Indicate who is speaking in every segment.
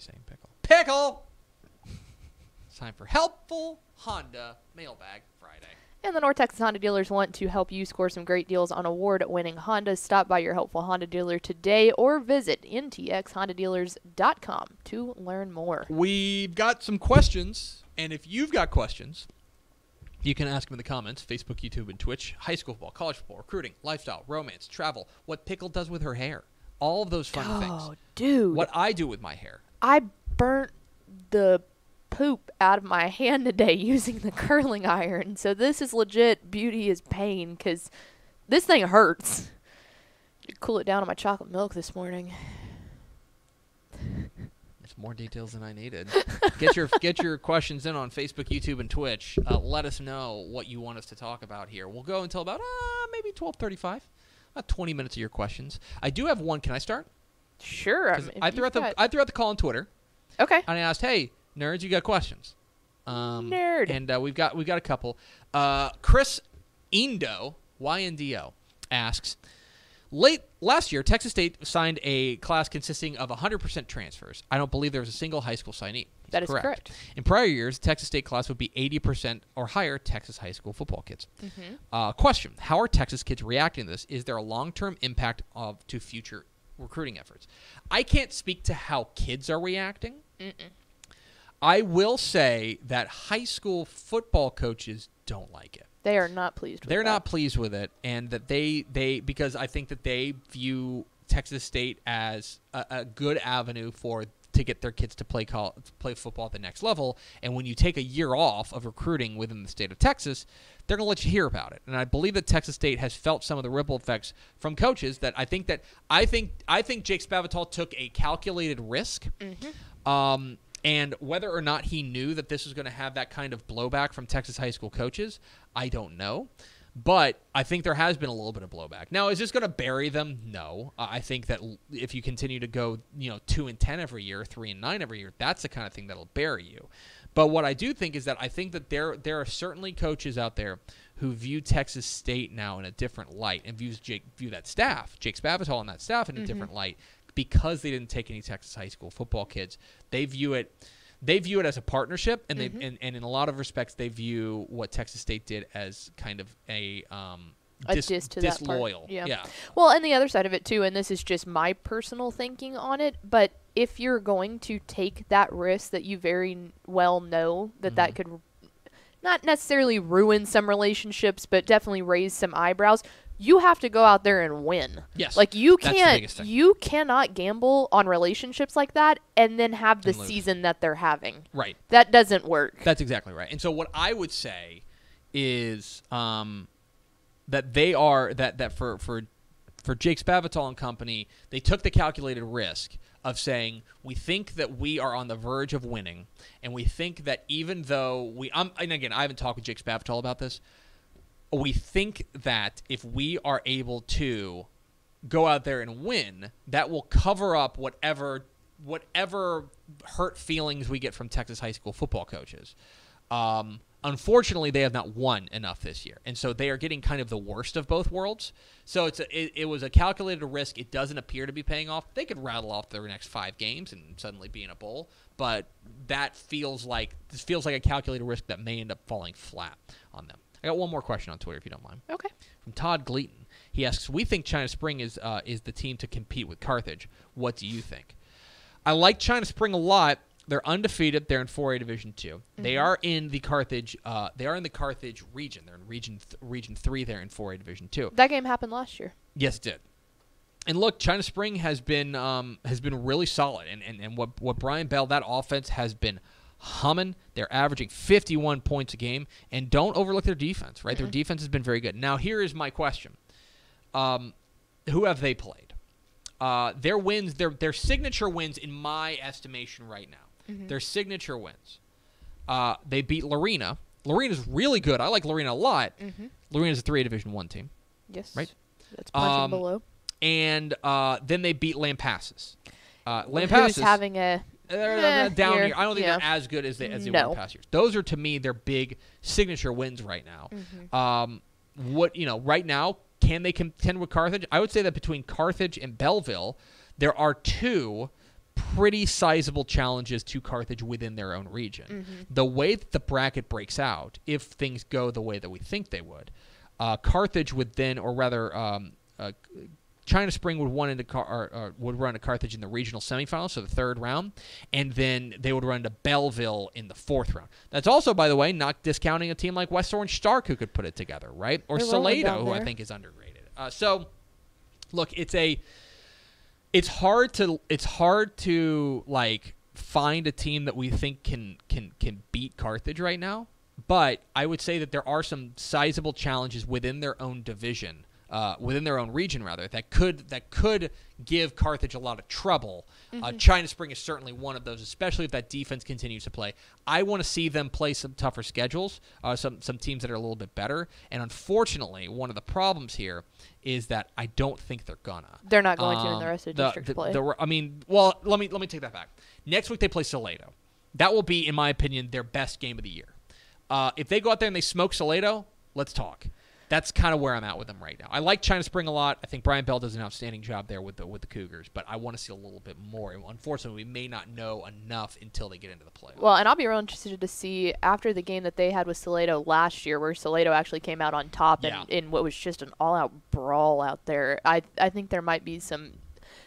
Speaker 1: saying pickle. Pickle! It's time for Helpful Honda Mailbag Friday.
Speaker 2: And the North Texas Honda dealers want to help you score some great deals on award-winning Hondas. Stop by your helpful Honda dealer today or visit ntxhondadealers.com to learn more.
Speaker 1: We've got some questions, and if you've got questions, you can ask them in the comments, Facebook, YouTube, and Twitch. High school football, college football, recruiting, lifestyle, romance, travel, what Pickle does with her hair. All of those fun things.
Speaker 2: Oh, dude.
Speaker 1: What I do with my hair.
Speaker 2: I burnt the poop out of my hand today using the curling iron. So this is legit beauty is pain because this thing hurts. To cool it down on my chocolate milk this morning.
Speaker 1: There's more details than I needed. Get your questions in on Facebook, YouTube, and Twitch. Let us know what you want us to talk about here. We'll go until about maybe 12:35. About 20 minutes of your questions. I do have one. Can I start?
Speaker 2: Sure.
Speaker 1: I threw out the call on Twitter.
Speaker 2: Okay.
Speaker 1: And I asked, hey, nerds, you got questions?
Speaker 2: Nerd.
Speaker 1: And we've got a couple. Chris Indo, YNDO, asks, late last year, Texas State signed a class consisting of 100% transfers. I don't believe there was a single high school signee.
Speaker 2: That is correct.
Speaker 1: In prior years, the Texas State class would be 80% or higher Texas high school football kids.
Speaker 2: Mm-hmm.
Speaker 1: Question, how are Texas kids reacting to this? Is there a long-term impact to future recruiting efforts? I can't speak to how kids are reacting. I will say that high school football coaches don't like it.
Speaker 2: They are not pleased with
Speaker 1: They're
Speaker 2: that.
Speaker 1: not pleased with it, and that they because I think that they view Texas State as a good avenue to get their kids to play football at the next level. And when you take a year off of recruiting within the state of Texas, they're going to let you hear about it. And I believe that Texas State has felt some of the ripple effects from coaches that I think Jake Spavital took a calculated risk.
Speaker 2: Mm-hmm.
Speaker 1: And whether or not he knew that this was going to have that kind of blowback from Texas high school coaches, I don't know. But I think there has been a little bit of blowback. Now, is this going to bury them? No. I think that if you continue to go, 2-10 every year, 3-9 every year, that's the kind of thing that'll bury you. But what I do think is that I think that there are certainly coaches out there who view Texas State now in a different light and view that staff, Jake Spavital and that staff in a different light because they didn't take any Texas high school football kids. They view it as a partnership, and and in a lot of respects, they view what Texas State did as kind of a disloyal.
Speaker 2: Yeah. Well, and the other side of it too, and this is just my personal thinking on it, but if you're going to take that risk that you very well know that could not necessarily ruin some relationships, but definitely raise some eyebrows, you have to go out there and win.
Speaker 1: Yes.
Speaker 2: Like you cannot gamble on relationships like that and then have the season that they're having.
Speaker 1: Right.
Speaker 2: That doesn't work.
Speaker 1: That's exactly right. And so what I would say is that they are that for Jake Spavital and company, they took the calculated risk of saying, we think that we are on the verge of winning, and we think that even though and again, I haven't talked with Jake Spavital about this, we think that if we are able to go out there and win, that will cover up whatever hurt feelings we get from Texas high school football coaches. Unfortunately, they have not won enough this year, and so they are getting kind of the worst of both worlds. So it was a calculated risk. It doesn't appear to be paying off. They could rattle off their next 5 games and suddenly be in a bowl, but this feels like a calculated risk that may end up falling flat on them. I got one more question on Twitter, if you don't mind.
Speaker 2: Okay.
Speaker 1: From Todd Gleaton. He asks, we think China Spring is the team to compete with Carthage. What do you think? I like China Spring a lot. They're undefeated. They're in 4A Division 2. Mm-hmm. They are in the Carthage. Region. They're in Region 3. They're in 4A Division 2.
Speaker 2: That game happened last year.
Speaker 1: Yes, it did. And look, China Spring has been really solid. And what Brian Bell, that offense has been humming. They're averaging 51 points a game, and don't overlook their defense, right? Mm-hmm. Their defense has been very good. Now, here is my question. Who have they played? Their wins, their signature wins, in my estimation right now, their signature wins. They beat Lorena. Lorena's really good. I like Lorena a lot. Mm-hmm. Lorena's a 3A Division 1 team.
Speaker 2: Yes.
Speaker 1: Right?
Speaker 2: That's punching below.
Speaker 1: And then they beat Lampasas.
Speaker 2: Who's having a...
Speaker 1: They're down here. I don't think they're as good as they were in past years. Those are, to me, their big signature wins right now. Mm-hmm. Right now, can they contend with Carthage? I would say that between Carthage and Belleville, there are 2 pretty sizable challenges to Carthage within their own region.
Speaker 2: Mm-hmm.
Speaker 1: The way that the bracket breaks out, if things go the way that we think they would, Carthage would then, or rather, China Spring would would run to Carthage in the regional semifinals, so the third round, and then they would run to Belleville in the fourth round. That's also, by the way, not discounting a team like West Orange Stark who could put it together, right? Or Salado, who I think is underrated. So, look, it's hard to like find a team that we think can beat Carthage right now. But I would say that there are some sizable challenges within their own division, within their own region rather, that could give Carthage a lot of trouble.
Speaker 2: Mm-hmm.
Speaker 1: China Spring is certainly one of those, especially if that defense continues to play. I want to see them play some tougher schedules, some teams that are a little bit better. And unfortunately, one of the problems here is that I don't think they're gonna.
Speaker 2: They're not going to in the rest of the district play.
Speaker 1: I mean, well, let me take that back. Next week they play Salado. That will be, in my opinion, their best game of the year. If they go out there and they smoke Salado, let's talk. That's kind of where I'm at with them right now. I like China Spring a lot. I think Brian Bell does an outstanding job there with the Cougars, but I want to see a little bit more. And unfortunately, we may not know enough until they get into the playoffs.
Speaker 2: Well, and I'll be real interested to see after the game that they had with Salado last year, where Salado actually came out on top in what was just an all-out brawl out there. I think there might be some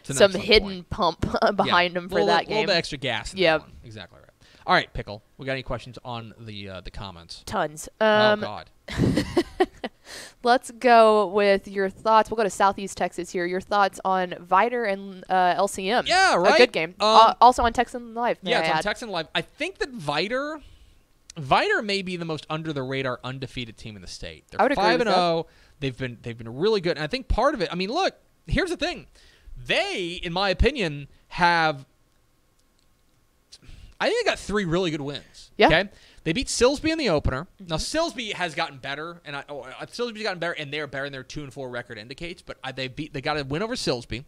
Speaker 2: hidden pump behind them for that game.
Speaker 1: A little bit extra gas.
Speaker 2: Yeah,
Speaker 1: exactly right. All right, Pickle. We got any questions on the comments?
Speaker 2: Tons.
Speaker 1: Oh God.
Speaker 2: Let's go with your thoughts. We'll go to Southeast Texas here. Your thoughts on Vider and LCM.
Speaker 1: Yeah, right.
Speaker 2: A good game. Also on Texan Live.
Speaker 1: Yeah, it's on Texan Live. I think that Vider may be the most under the radar undefeated team in the state. They're 5-0. They've been really good, and I think part of it. I mean, look. Here's the thing. They, in my opinion, have. I think they got 3 really good wins.
Speaker 2: Yeah.
Speaker 1: Okay. They beat Silsbee in the opener. Mm-hmm. Now Silsbee has gotten better, and Silsbee's gotten better, and they're better than their 2-4 record indicates. But they got a win over Silsbee.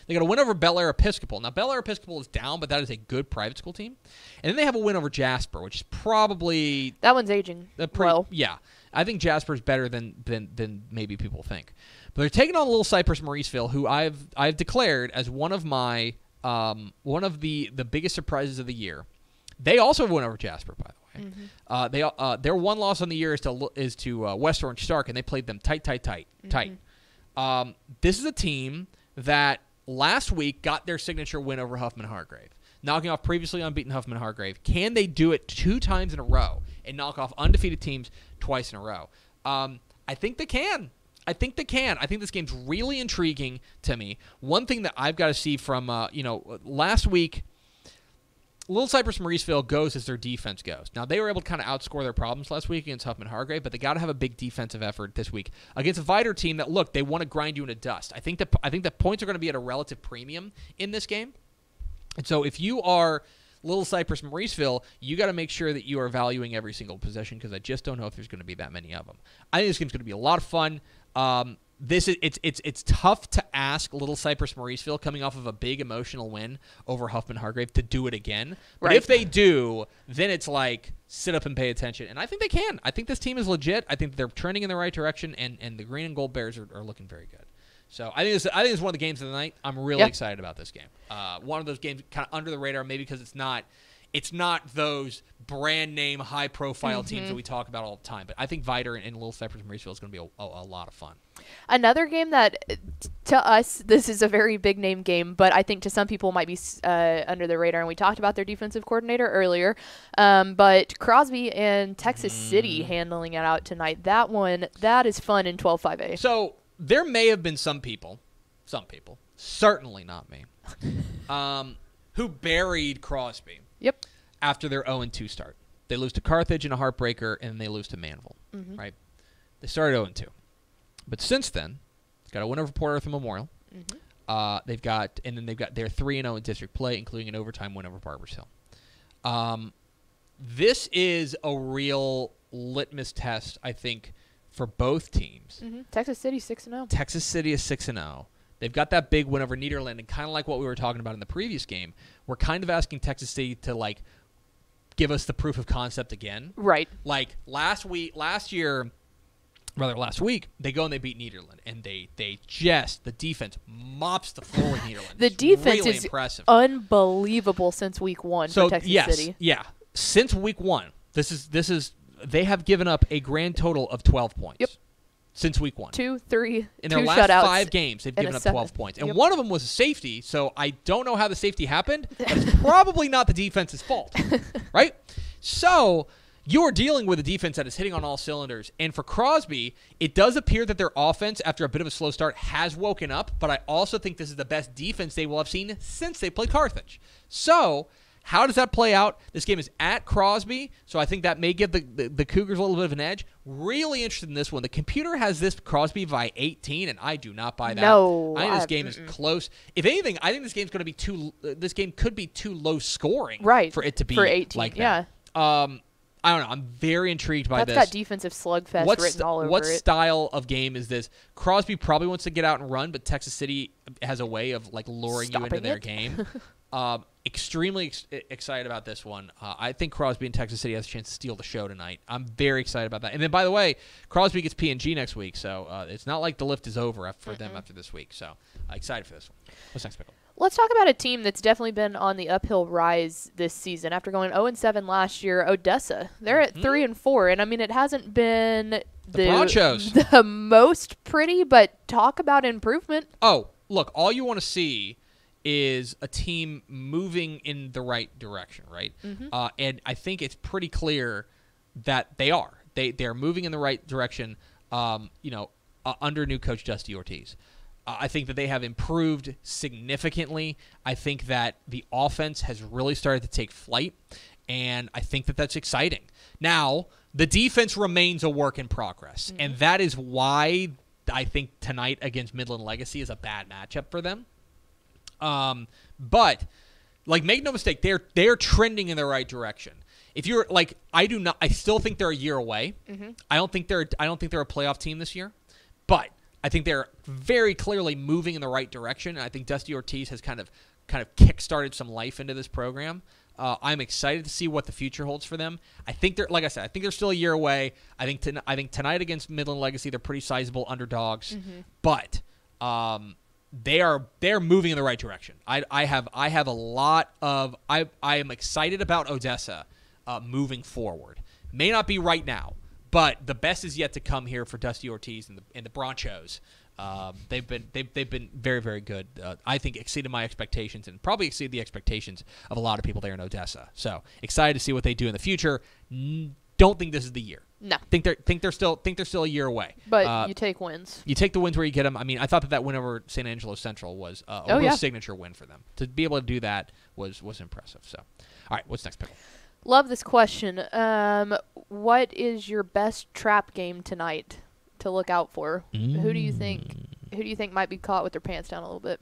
Speaker 1: They got a win over Bel Air Episcopal. Now Bel Air Episcopal is down, but that is a good private school team. And then they have a win over Jasper, which is probably
Speaker 2: that one's aging well.
Speaker 1: Yeah, I think Jasper's better than maybe people think. But they're taking on Little Cypress Mauriceville, who I've declared as one of my one of the biggest surprises of the year. They also went over Jasper, by the way. Mm-hmm. Their one loss on the year is to West Orange Stark, and they played them tight. Mm-hmm. This is a team that last week got their signature win over Huffman Hargrave, knocking off previously unbeaten Huffman Hargrave. Can they do it 2 times in a row and knock off undefeated teams twice in a row? I think they can. I think this game's really intriguing to me. One thing that I've got to see from last week, Little Cypress Mauriceville goes as their defense goes. Now, they were able to kind of outscore their problems last week against Huffman Hargrave, but they got to have a big defensive effort this week against a Vider team that, look, they want to grind you into dust. I think that points are going to be at a relative premium in this game. And so if you are Little Cypress Mauriceville, you got to make sure that you are valuing every single possession, because I just don't know if there's going to be that many of them. I think this game's going to be a lot of fun. It's tough to ask Little Cypress Mauriceville, coming off of a big emotional win over Huffman Hargrave, to do it again. But if they do, then it's like, sit up and pay attention. And I think they can. I think this team is legit. I think they're trending in the right direction, and the Green and Gold Bears are looking very good. So I think it's one of the games of the night. I'm really excited about this game. One of those games kind of under the radar, maybe because it's not those brand name, high profile teams that we talk about all the time. But I think Vider and Little Cypress Mauriceville is going to be a lot of fun.
Speaker 2: Another game that, to us, this is a very big name game, but I think to some people might be under the radar. And we talked about their defensive coordinator earlier. But Crosby and Texas City handling it out tonight. That is fun in 12-5A.
Speaker 1: So there may have been some people, certainly not me, who buried Crosby.
Speaker 2: Yep.
Speaker 1: After their 0-2 start. They lose to Carthage in a heartbreaker, and then they lose to Manville. Mm-hmm. Right? They started 0-2. But since then, they've got a win over Port Arthur Memorial. Mm-hmm. They've got their 3-0 in district play, including an overtime win over Barbers Hill. This is a real litmus test, I think, for both teams.
Speaker 2: Mm-hmm. Texas City 6-0.
Speaker 1: Texas City is 6-0. They've got that big win over Nederland, and kind of like what we were talking about in the previous game, we're kind of asking Texas City to give us the proof of concept again.
Speaker 2: Right.
Speaker 1: Like last year, rather last week, they go and they beat Nederland, and the defense mops the floor with Nederland.
Speaker 2: The defense
Speaker 1: really
Speaker 2: is
Speaker 1: impressive.
Speaker 2: Unbelievable since week 1 for Texas City.
Speaker 1: Yeah. Since week 1, this is they have given up a grand total of 12 points.
Speaker 2: Yep.
Speaker 1: Since week 1.
Speaker 2: 2, 3,
Speaker 1: in
Speaker 2: two
Speaker 1: their last
Speaker 2: shutouts
Speaker 1: 5 games, they've given up 12 points. And
Speaker 2: Yep.
Speaker 1: one of them was a safety, so I don't know how the safety happened, but it's probably not the defense's fault, right? So you're dealing with a defense that is hitting on all cylinders. And for Crosby, it does appear that their offense, after a bit of a slow start, has woken up, but I also think this is the best defense they will have seen since they played Carthage. So how does that play out? This game is at Crosby, so I think that may give the Cougars a little bit of an edge. Really interested in this one. The computer has this Crosby by 18, and I do not buy that.
Speaker 2: No,
Speaker 1: I think this game is close. If anything, I think this game's going to be this game could be too low scoring,
Speaker 2: right,
Speaker 1: for it to be
Speaker 2: for 18.
Speaker 1: like that.
Speaker 2: Yeah.
Speaker 1: I don't know. I'm very intrigued by
Speaker 2: That's
Speaker 1: this.
Speaker 2: got defensive slugfest written all over it.
Speaker 1: What style of game is this? Crosby probably wants to get out and run, but Texas City has a way of like luring you into their game. Extremely excited about this one. I think Crosby and Texas City has a chance to steal the show tonight. I'm very excited about that. And then, by the way, Crosby gets P&G next week, so it's not like the lift is over for them after this week. So excited for this one. What's next, Pickle?
Speaker 2: Let's talk about a team that's definitely been on the uphill rise this season. After going 0-7 last year, Odessa. They're at 3-4, and I mean it hasn't been
Speaker 1: the Bronchos
Speaker 2: the most pretty, but talk about improvement.
Speaker 1: Oh, look, all you want to see is a team moving in the right direction, right? And I think it's pretty clear that they are. They're moving in the right direction, under new coach Dusty Ortiz. I think that they have improved significantly. I think that the offense has really started to take flight, and I think that that's exciting. Now, the defense remains a work in progress, and that is why I think tonight against Midland Legacy is a bad matchup for them. But like, make no mistake, they're trending in the right direction. If you're like, I still think they're a year away. I don't think they're a playoff team this year, but I think they're very clearly moving in the right direction. And I think Dusty Ortiz has kind of kick-started some life into this program. I'm excited to see what the future holds for them. I think they're, like I said, I think they're still a year away. I think tonight against Midland Legacy, they're pretty sizable underdogs, but they're moving in the right direction. I am excited about Odessa moving forward. May not be right now, but the best is yet to come here for Dusty Ortiz and the Bronchos. They've been very, very good. I think exceeded my expectations and probably exceeded the expectations of a lot of people there in Odessa. So excited to see what they do in the future. Don't think this is the year.
Speaker 2: No.
Speaker 1: Think they're still a year away.
Speaker 2: But you take wins.
Speaker 1: You take the wins where you get them. I mean, I thought that win over San Angelo Central was a real signature win for them. To be able to do that was impressive. So, all right, what's next, Pickle?
Speaker 2: Love this question. What is your best trap game tonight to look out for? Who do you think might be caught with their pants down a little bit?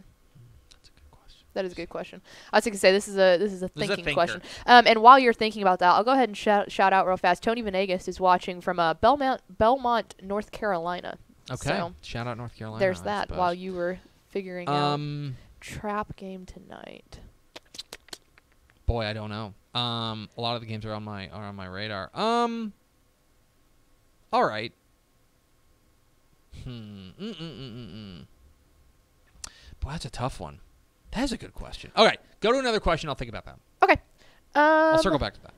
Speaker 1: That's a good question.
Speaker 2: That is a good question. I was going to say this is a thinking question. And while you're thinking about that, I'll go ahead and shout out real fast. Tony Venegas is watching from Belmont, North Carolina.
Speaker 1: Okay. So shout out North Carolina.
Speaker 2: There's that while you were figuring out trap game tonight.
Speaker 1: Boy, I don't know. A lot of the games are on my radar. All right. Boy, that's a tough one. That is a good question. All right, go to another question. I'll think about that.
Speaker 2: Okay.
Speaker 1: I'll circle back to that.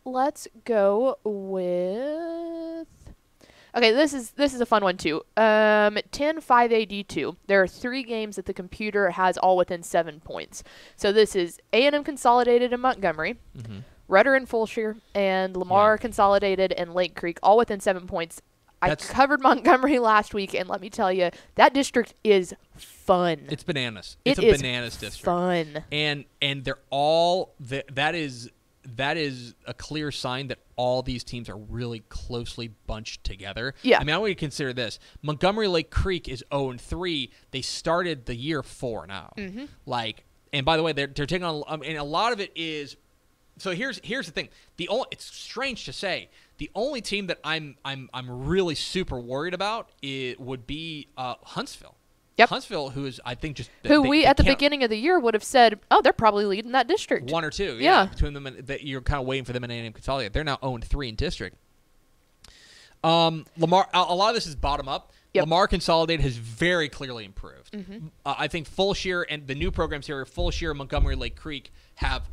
Speaker 2: Let's go with. Okay, this is a fun one too. 10-5AD2. There are 3 games that the computer has all within 7 points. So this is A&M Consolidated in Montgomery, Rudder and Fulshire, and Lamar Consolidated and Lake Creek, all within 7 points. I covered Montgomery last week, and let me tell you, that district is fun.
Speaker 1: It's bananas. It's a bananas district.
Speaker 2: Fun.
Speaker 1: And they're all that is a clear sign that all these teams are really closely bunched together.
Speaker 2: Yeah.
Speaker 1: I mean, I want you to consider this. Montgomery Lake Creek is 0-3. They started the year 4-0. And by the way, they're taking on, and a lot of it is. So here's the thing. It's strange to say. The only team that I'm really super worried about would be Huntsville.
Speaker 2: Yep.
Speaker 1: Huntsville, who is, I think, just
Speaker 2: we at the beginning of the year would have said, oh, they're probably leading that district.
Speaker 1: 1 or 2, between them, and that you're kind of waiting for them in A&M Consolidated. They're now 0-3 in district. Lamar, a lot of this is bottom up.
Speaker 2: Yep.
Speaker 1: Lamar Consolidated has very clearly improved. I think Fulshire and the new programs here, Fulshire, Montgomery, Lake Creek, have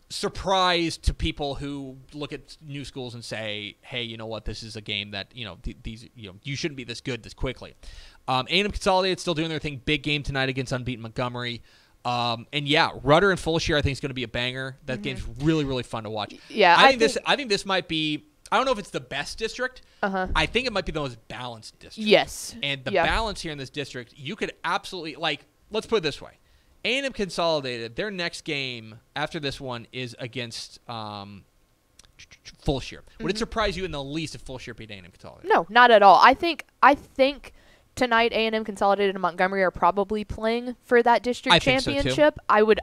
Speaker 1: surprised to people who look at new schools and say, "Hey, you know what? This is a game that these you shouldn't be this good this quickly." A&M Consolidated still doing their thing. Big game tonight against unbeaten Montgomery. And yeah, Rudder and Fulshire I think is going to be a banger. That game's really, really fun to watch.
Speaker 2: Yeah,
Speaker 1: I think this might be. I don't know if it's the best district. I think it might be the most balanced district.
Speaker 2: Yes.
Speaker 1: And the balance here in this district, you could absolutely let's put it this way. A&M Consolidated, their next game after this one is against Fulshire. Would it surprise you in the least if Fulshire beat A&M Consolidated?
Speaker 2: No, not at all. I think tonight A&M Consolidated and Montgomery are probably playing for that district championship.
Speaker 1: So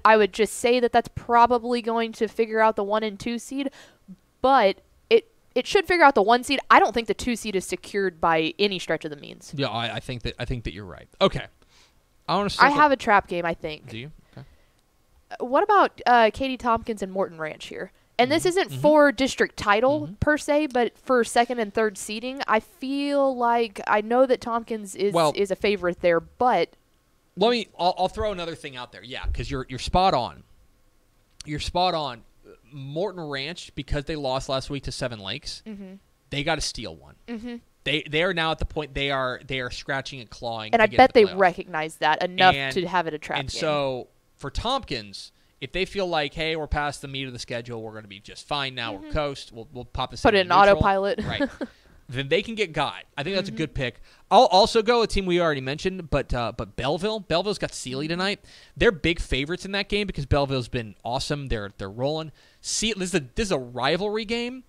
Speaker 2: I would just say that's probably going to figure out the 1 and 2 seed, but it should figure out the 1 seed. I don't think the 2 seed is secured by any stretch of the means.
Speaker 1: Yeah, I think that you're right. Okay.
Speaker 2: I have a trap game, I think.
Speaker 1: Do you? Okay.
Speaker 2: What about Katie Tompkins and Morton Ranch here? And this isn't for district title per se, but for second and third seeding. I feel like I know that Tompkins is a favorite there, but
Speaker 1: I'll throw another thing out there. Yeah, because you're spot on. You're spot on. Morton Ranch, because they lost last week to Seven Lakes, they got to steal one. They are now at the point they are scratching and clawing.
Speaker 2: And I bet they recognize that enough to have it a trap game.
Speaker 1: And so for Tompkins, if they feel like, hey, we're past the meat of the schedule, we're going to be just fine now, we're coast, we'll pop this.
Speaker 2: Put it in autopilot,
Speaker 1: right? Then they can get Guy. I think that's a good pick. I'll also go a team we already mentioned, but Belleville. Belleville's got Sealy tonight. They're big favorites in that game because Belleville's been awesome. They're rolling. This is a rivalry game,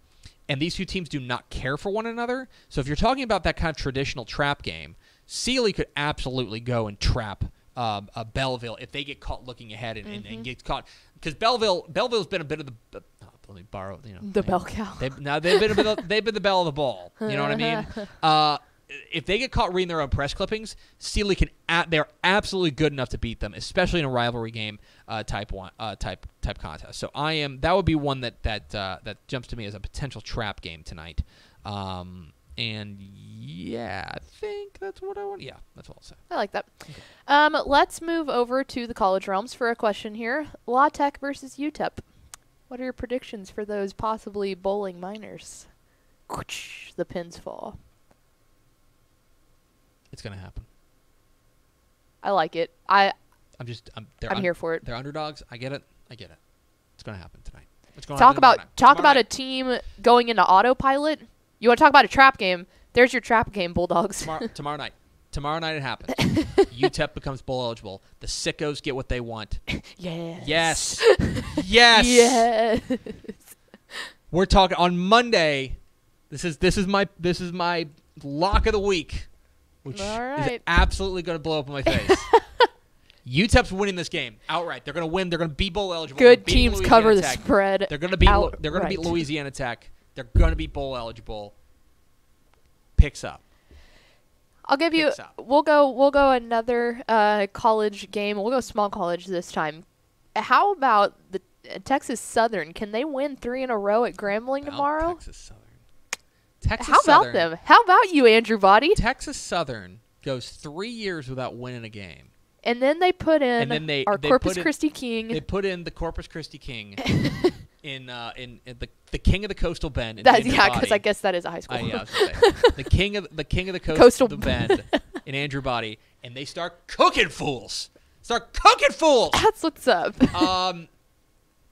Speaker 1: and these two teams do not care for one another. So if you're talking about that kind of traditional trap game, Sealy could absolutely go and trap Belleville if they get caught looking ahead and get caught, because Belleville's been a bit of the. Let me borrow,
Speaker 2: the bell cow.
Speaker 1: They've been the bell of the ball. You know what I mean? If they get caught reading their own press clippings, Sealy they're absolutely good enough to beat them, especially in a rivalry game type contest. So that would be one that jumps to me as a potential trap game tonight. And yeah, I think that's what I want. Yeah, that's what I'll say.
Speaker 2: I like that. Okay. Let's move over to the college realms for a question here. La Tech versus UTEP. What are your predictions for those possibly bowling minors? The pins fall.
Speaker 1: It's going to happen.
Speaker 2: I like it. I'm
Speaker 1: here
Speaker 2: for it.
Speaker 1: They're underdogs. I get it. It's going to happen tonight.
Speaker 2: Talk about a team going into autopilot. You want to talk about a trap game? There's your trap game, Bulldogs.
Speaker 1: Tomorrow night. Tomorrow night it happens. UTEP becomes bowl eligible. The sickos get what they want.
Speaker 2: Yes.
Speaker 1: Yes. We're talking on Monday. This is my lock of the week, which is absolutely going to blow up in my face. UTEP's winning this game outright. They're going to win. They're going to be bowl eligible.
Speaker 2: Good teams cover the spread.
Speaker 1: They're going to beat Louisiana Tech. They're going to be bowl eligible. Picks up.
Speaker 2: I'll give you. We'll go another college game. We'll go small college this time. How about the Texas Southern? Can they win 3 in a row at Grambling tomorrow?
Speaker 1: Texas
Speaker 2: How
Speaker 1: Southern.
Speaker 2: about them? How about you, Andrew Body?
Speaker 1: Texas Southern goes 3 years without winning a game.
Speaker 2: And then they put in our Corpus Christi King.
Speaker 1: They put in the Corpus Christi King in the King of the Coastal Bend.
Speaker 2: Because I guess that is a high school. Yeah,
Speaker 1: the King of the Coastal Bend in Andrew Body, and they start cooking fools. That's
Speaker 2: what's up.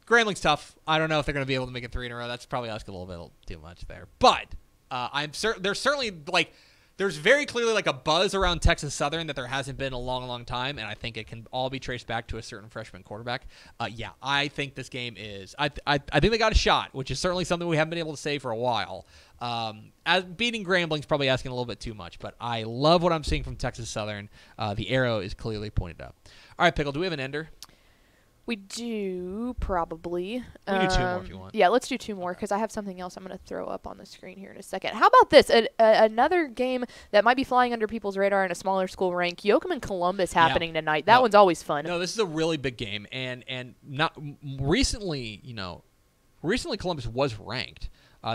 Speaker 1: Grambling's tough. I don't know if they're going to be able to make it 3 in a row. That's probably asking a little bit too much there. But I'm certain there's certainly there's very clearly a buzz around Texas Southern that there hasn't been in a long, long time, and I think it can all be traced back to a certain freshman quarterback. Yeah, I think this game is. I think they got a shot, which is certainly something we haven't been able to say for a while. As beating Grambling's probably asking a little bit too much, but I love what I'm seeing from Texas Southern. The arrow is clearly pointed up. All right, Pickle, do we have an ender?
Speaker 2: We do, probably.
Speaker 1: We can do 2 more if you want.
Speaker 2: Yeah, let's do 2 more because I have something else I'm going to throw up on the screen here in a second. How about this? Another game that might be flying under people's radar in a smaller school rank. Yoakum and Columbus happening tonight. That one's always fun.
Speaker 1: No, this is a really big game. And not recently, Columbus was ranked.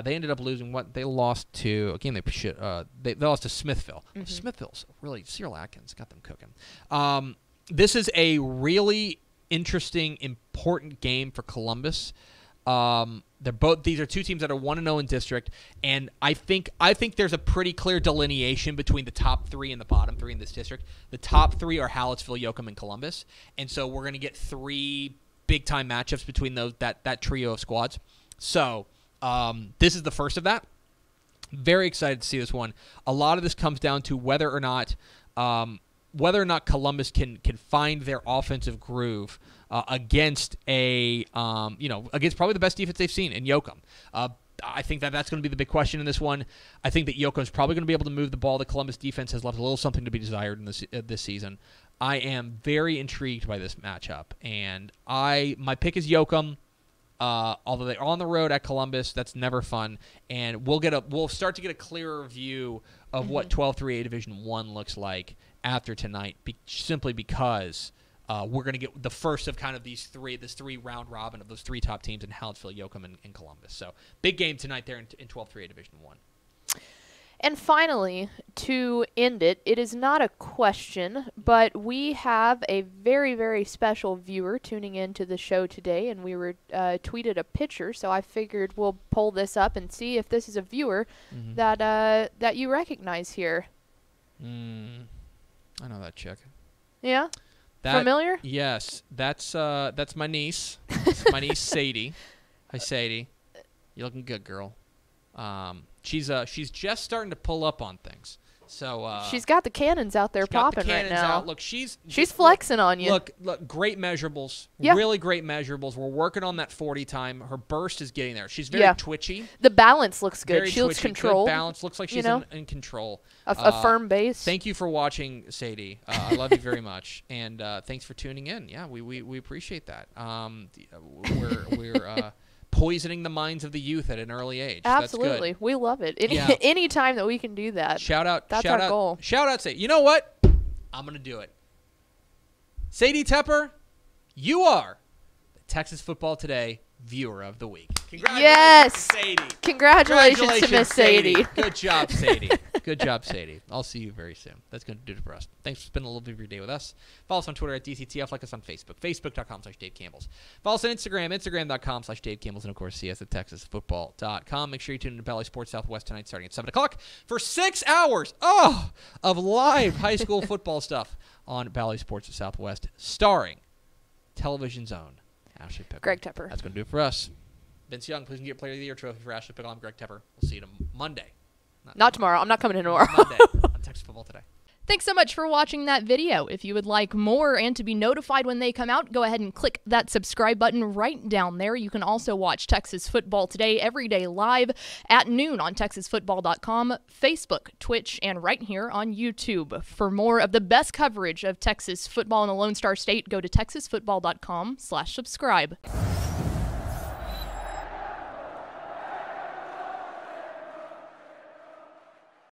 Speaker 1: They ended up losing what they lost to. Again, they lost to Smithville. Smithville's really Cyril Atkins got them cooking. This is a really interesting, important game for Columbus. These are two teams that are 1-0 in district, and I think there's a pretty clear delineation between the top three and the bottom three in this district. The top three are Hallettsville, Yoakum, and Columbus, and so we're going to get 3 big-time matchups between that trio of squads. So this is the first of that. Very excited to see this one. A lot of this comes down to whether or not Columbus can find their offensive groove against against probably the best defense they've seen in Yoakum. I think that's going to be the big question in this one. I think that Yoakum's probably going to be able to move the ball. The Columbus defense has left a little something to be desired in this season. I am very intrigued by this matchup, and my pick is Yoakum. Although they're on the road at Columbus, that's never fun, and we'll start to get a clearer view of what 12-3A Division I looks like after tonight, simply because we're going to get the first of kind of this 3 round robin of those 3 top teams in Hallettsville, Yoakum, and Columbus. So big game tonight there in 12-3A Division I.
Speaker 2: And finally, to end it, it is not a question, but we have a very, very special viewer tuning into the show today, and we were tweeted a picture, so I figured we'll pull this up and see if this is a viewer that you recognize here.
Speaker 1: I know that chick.
Speaker 2: Yeah? Familiar?
Speaker 1: Yes. That's my niece. It's my niece, Sadie. Hi, Sadie. You're looking good, girl. She's just starting to pull up on things. So
Speaker 2: she's got the cannons out there popping right now.
Speaker 1: Look, she's
Speaker 2: flexing on you.
Speaker 1: Look, great measurables.
Speaker 2: Yeah.
Speaker 1: Really great measurables. We're working on that 40 time. Her burst is getting there. She's very twitchy.
Speaker 2: The balance looks good.
Speaker 1: Very
Speaker 2: she looks controlled.
Speaker 1: Good balance. Looks like she's in control.
Speaker 2: A firm base.
Speaker 1: Thank you for watching, Sadie. I love you very much, and thanks for tuning in. Yeah, we appreciate that. We're poisoning the minds of the youth at an early age.
Speaker 2: Absolutely.
Speaker 1: That's good.
Speaker 2: We love it. Any time that we can do that. That's our goal.
Speaker 1: Shout out, Sadie. You know what? I'm going to do it. Sadie Tepper, you are the Texas Football Today Viewer of the Week. Congratulations, Sadie.
Speaker 2: Congratulations to Miss Sadie.
Speaker 1: Good job, Sadie. Good job, Sadie. I'll see you very soon. That's going to do it for us. Thanks for spending a little bit of your day with us. Follow us on Twitter at DCTF. Like us on Facebook, facebook.com/DaveCampbells. Follow us on Instagram, instagram.com/DaveCampbells. And, of course, see us at TexasFootball.com. Make sure you tune in to Valley Sports Southwest tonight starting at 7 o'clock for 6 hours of live high school football stuff on Valley Sports Southwest, starring Television's own Ashley Pickle.
Speaker 2: Greg Tepper.
Speaker 1: That's going to do it for us. Vince Young, please get Player of the Year trophy for Ashley Pickle. I'm Greg Tepper. We'll see you Monday.
Speaker 2: Not tomorrow. I'm not coming in tomorrow.
Speaker 1: Monday on Texas Football Today.
Speaker 3: Thanks so much for watching that video. If you would like more and to be notified when they come out, go ahead and click that subscribe button right down there. You can also watch Texas Football Today every day live at noon on TexasFootball.com, Facebook, Twitch, and right here on YouTube. For more of the best coverage of Texas football in the Lone Star State, go to TexasFootball.com/subscribe.